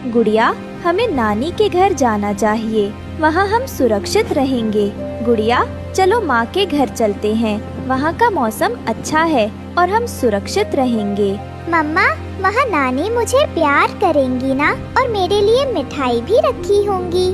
गुड़िया, हमें नानी के घर जाना चाहिए, वहाँ हम सुरक्षित रहेंगे। गुड़िया, चलो माँ के घर चलते हैं, वहाँ का मौसम अच्छा है और हम सुरक्षित रहेंगे। मम्मा, वहाँ नानी मुझे प्यार करेंगी ना, और मेरे लिए मिठाई भी रखी होंगी।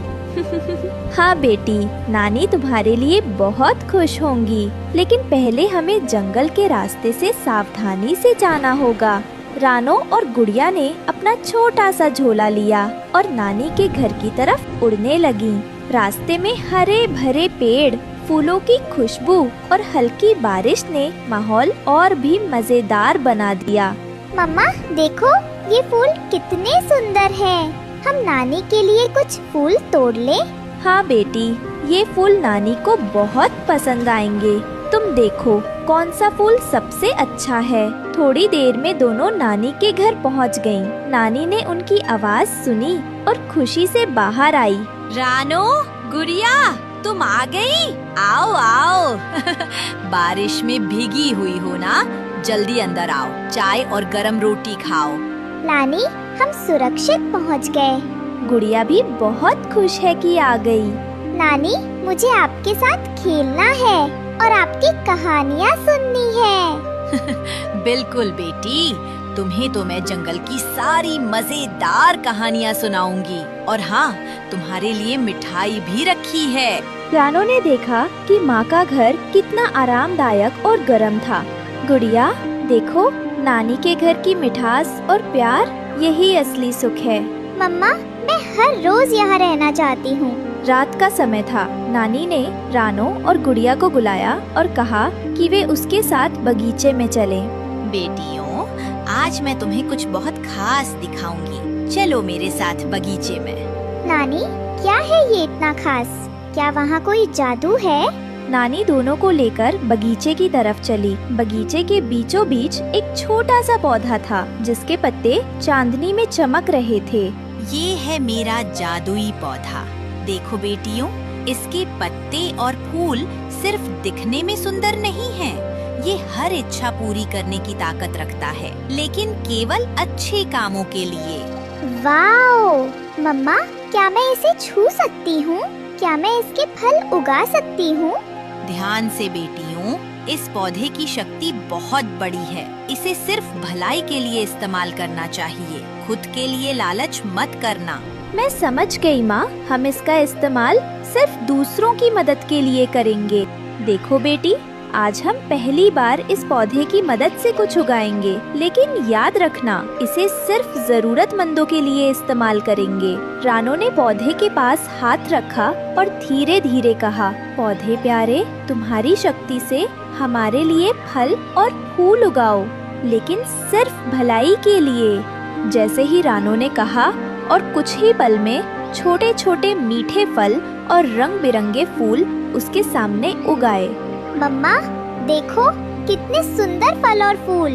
हाँ बेटी, नानी तुम्हारे लिए बहुत खुश होंगी, लेकिन पहले हमें जंगल के रास्ते से सावधानी से जाना होगा। रानो और गुड़िया ने अपना छोटा सा झोला लिया और नानी के घर की तरफ उड़ने लगी। रास्ते में हरे भरे पेड़, फूलों की खुशबू और हल्की बारिश ने माहौल और भी मजेदार बना दिया। मम्मा देखो, ये फूल कितने सुंदर हैं। हम नानी के लिए कुछ फूल तोड़ लें? हाँ बेटी, ये फूल नानी को बहुत पसंद आएंगे। तुम देखो कौन सा फूल सबसे अच्छा है। थोड़ी देर में दोनों नानी के घर पहुँच गयीं। नानी ने उनकी आवाज सुनी और खुशी से बाहर आई। रानो, गुड़िया, तुम आ गई? आओ आओ। बारिश में भीगी हुई हो ना, जल्दी अंदर आओ, चाय और गरम रोटी खाओ। नानी, हम सुरक्षित पहुंच गए। गुड़िया भी बहुत खुश है कि आ गई। नानी, मुझे आपके साथ खेलना है और आपकी कहानियाँ सुननी है। बिल्कुल बेटी, तुम्हें तो मैं जंगल की सारी मजेदार कहानियाँ सुनाऊंगी, और हाँ, तुम्हारे लिए मिठाई भी रखी है। रानो ने देखा कि माँ का घर कितना आरामदायक और गर्म था। गुड़िया देखो, नानी के घर की मिठास और प्यार, यही असली सुख है। मम्मा, मैं हर रोज यहाँ रहना चाहती हूँ। रात का समय था। नानी ने रानो और गुड़िया को बुलाया और कहा कि वे उसके साथ बगीचे में चलें। बेटियों, आज मैं तुम्हें कुछ बहुत खास दिखाऊंगी। चलो मेरे साथ बगीचे में। नानी, क्या है ये इतना खास? क्या वहाँ कोई जादू है? नानी दोनों को लेकर बगीचे की तरफ चली। बगीचे के बीचों बीच एक छोटा सा पौधा था, जिसके पत्ते चांदनी में चमक रहे थे। ये है मेरा जादुई पौधा। देखो बेटियों, इसके पत्ते और फूल सिर्फ दिखने में सुंदर नहीं हैं। ये हर इच्छा पूरी करने की ताकत रखता है, लेकिन केवल अच्छे कामों के लिए। वाओ! मम्मा, क्या मैं इसे छू सकती हूँ? क्या मैं इसके फल उगा सकती हूँ? ध्यान से बेटियों, इस पौधे की शक्ति बहुत बड़ी है। इसे सिर्फ भलाई के लिए इस्तेमाल करना चाहिए, खुद के लिए लालच मत करना। मैं समझ गई माँ, हम इसका इस्तेमाल सिर्फ दूसरों की मदद के लिए करेंगे। देखो बेटी, आज हम पहली बार इस पौधे की मदद से कुछ उगाएंगे, लेकिन याद रखना, इसे सिर्फ जरूरतमंदों के लिए इस्तेमाल करेंगे। रानो ने पौधे के पास हाथ रखा और धीरे धीरे कहा, पौधे प्यारे, तुम्हारी शक्ति से हमारे लिए फल और फूल उगाओ, लेकिन सिर्फ भलाई के लिए। जैसे ही रानो ने कहा, और कुछ ही पल में छोटे छोटे मीठे फल और रंग बिरंगे फूल उसके सामने उगाए। मम्मा देखो, कितने सुंदर फल और फूल।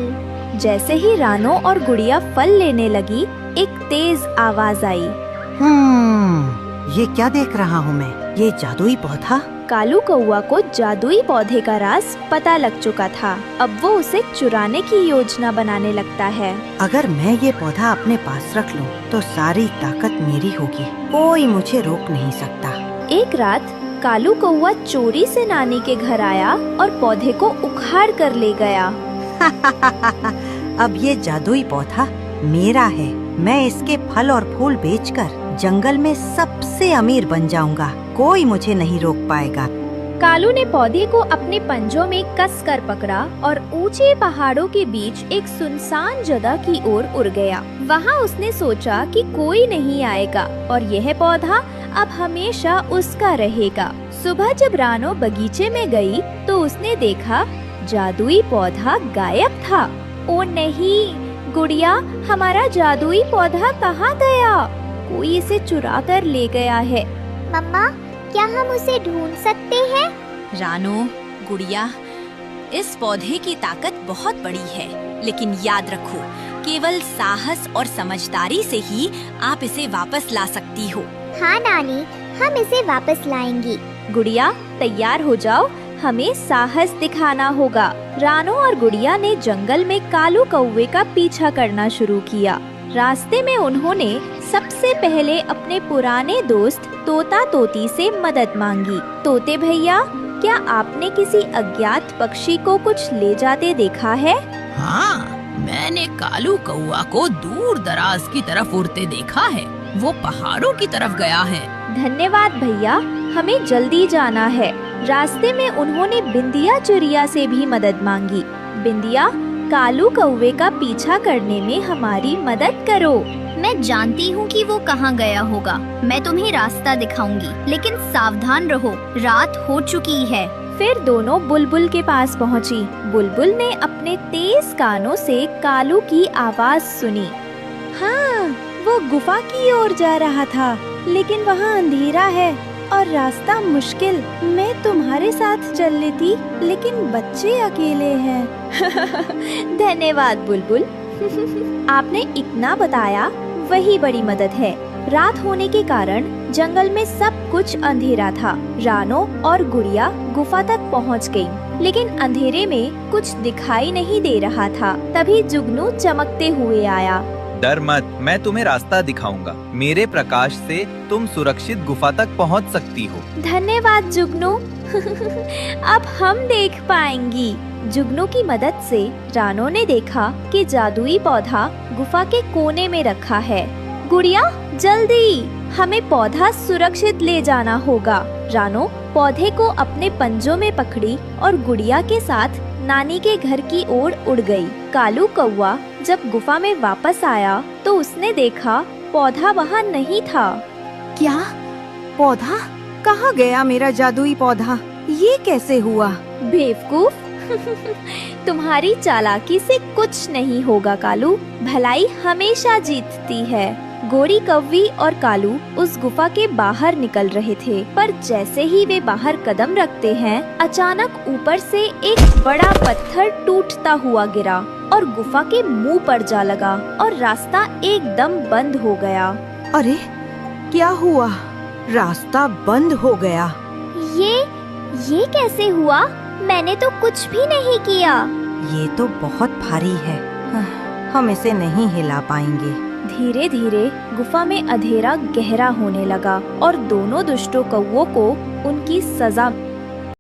जैसे ही रानो और गुड़िया फल लेने लगी, एक तेज आवाज आई। ये क्या देख रहा हूँ मैं? ये जादुई पौधा? कालू कौआ को जादुई पौधे का राज पता लग चुका था। अब वो उसे चुराने की योजना बनाने लगता है। अगर मैं ये पौधा अपने पास रख लूं, तो सारी ताकत मेरी होगी, कोई मुझे रोक नहीं सकता। एक रात कालू कौआ चोरी से नानी के घर आया और पौधे को उखाड़ कर ले गया। अब ये जादुई पौधा मेरा है। मैं इसके फल और फूल बेचकर जंगल में सबसे अमीर बन जाऊंगा, कोई मुझे नहीं रोक पाएगा। कालू ने पौधे को अपने पंजों में कस कर पकड़ा और ऊंचे पहाड़ों के बीच एक सुनसान जगह की ओर उड़ गया। वहाँ उसने सोचा कि कोई नहीं आएगा और यह पौधा अब हमेशा उसका रहेगा। सुबह जब रानो बगीचे में गई, तो उसने देखा जादुई पौधा गायब था। ओ नहीं गुड़िया, हमारा जादुई पौधा कहाँ गया? कोई इसे चुरा कर ले गया है। मम्मा, क्या हम उसे ढूंढ सकते हैं? रानो, गुड़िया, इस पौधे की ताकत बहुत बड़ी है, लेकिन याद रखो, केवल साहस और समझदारी से ही आप इसे वापस ला सकती हो। हाँ नानी, हम इसे वापस लाएंगी। गुड़िया तैयार हो जाओ, हमें साहस दिखाना होगा। रानो और गुड़िया ने जंगल में कालू कौवे का पीछा करना शुरू किया। रास्ते में उन्होंने सबसे पहले अपने पुराने दोस्त तोता तोती से मदद मांगी। तोते भैया, क्या आपने किसी अज्ञात पक्षी को कुछ ले जाते देखा है? हाँ, मैंने कालू कौआ को दूर दराज की तरफ उड़ते देखा है। वो पहाड़ों की तरफ गया है। धन्यवाद भैया, हमें जल्दी जाना है। रास्ते में उन्होंने बिंदिया चिड़िया से भी मदद मांगी। बिंदिया, कालू कौवे का पीछा करने में हमारी मदद करो। मैं जानती हूँ कि वो कहाँ गया होगा। मैं तुम्हें रास्ता दिखाऊंगी, लेकिन सावधान रहो, रात हो चुकी है। फिर दोनों बुलबुल के पास पहुँची। बुलबुल ने अपने तेज कानों से कालू की आवाज सुनी। हाँ, वो गुफा की ओर जा रहा था, लेकिन वहाँ अंधेरा है और रास्ता मुश्किल। मैं तुम्हारे साथ चल लेती, लेकिन बच्चे अकेले हैं। धन्यवाद बुलबुल। आपने इतना बताया, वही बड़ी मदद है। रात होने के कारण जंगल में सब कुछ अंधेरा था। रानो और गुड़िया गुफा तक पहुंच गईं, लेकिन अंधेरे में कुछ दिखाई नहीं दे रहा था। तभी जुगनू चमकते हुए आया। डर मत, मैं तुम्हें रास्ता दिखाऊंगा। मेरे प्रकाश से तुम सुरक्षित गुफा तक पहुंच सकती हो। धन्यवाद जुगनू। अब हम देख पाएंगी। जुगनू की मदद से रानो ने देखा कि जादुई पौधा गुफा के कोने में रखा है। गुड़िया, जल्दी, हमें पौधा सुरक्षित ले जाना होगा। रानो पौधे को अपने पंजों में पकड़ी और गुड़िया के साथ नानी के घर की ओर उड़ गई। कालू कौवा जब गुफा में वापस आया तो उसने देखा पौधा वहाँ नहीं था। क्या? पौधा कहाँ गया? मेरा जादुई पौधा ये कैसे हुआ? बेवकूफ, तुम्हारी चालाकी से कुछ नहीं होगा कालू। भलाई हमेशा जीतती है। गोरी कौवी और कालू उस गुफा के बाहर निकल रहे थे, पर जैसे ही वे बाहर कदम रखते हैं, अचानक ऊपर से एक बड़ा पत्थर टूटता हुआ गिरा और गुफा के मुंह पर जा लगा और रास्ता एकदम बंद हो गया। अरे क्या हुआ? रास्ता बंद हो गया। ये कैसे हुआ? मैंने तो कुछ भी नहीं किया। ये तो बहुत भारी है, हम इसे नहीं हिला पाएंगे। धीरे धीरे गुफा में अंधेरा गहरा होने लगा और दोनों दुष्टों कौवों को उनकी सजा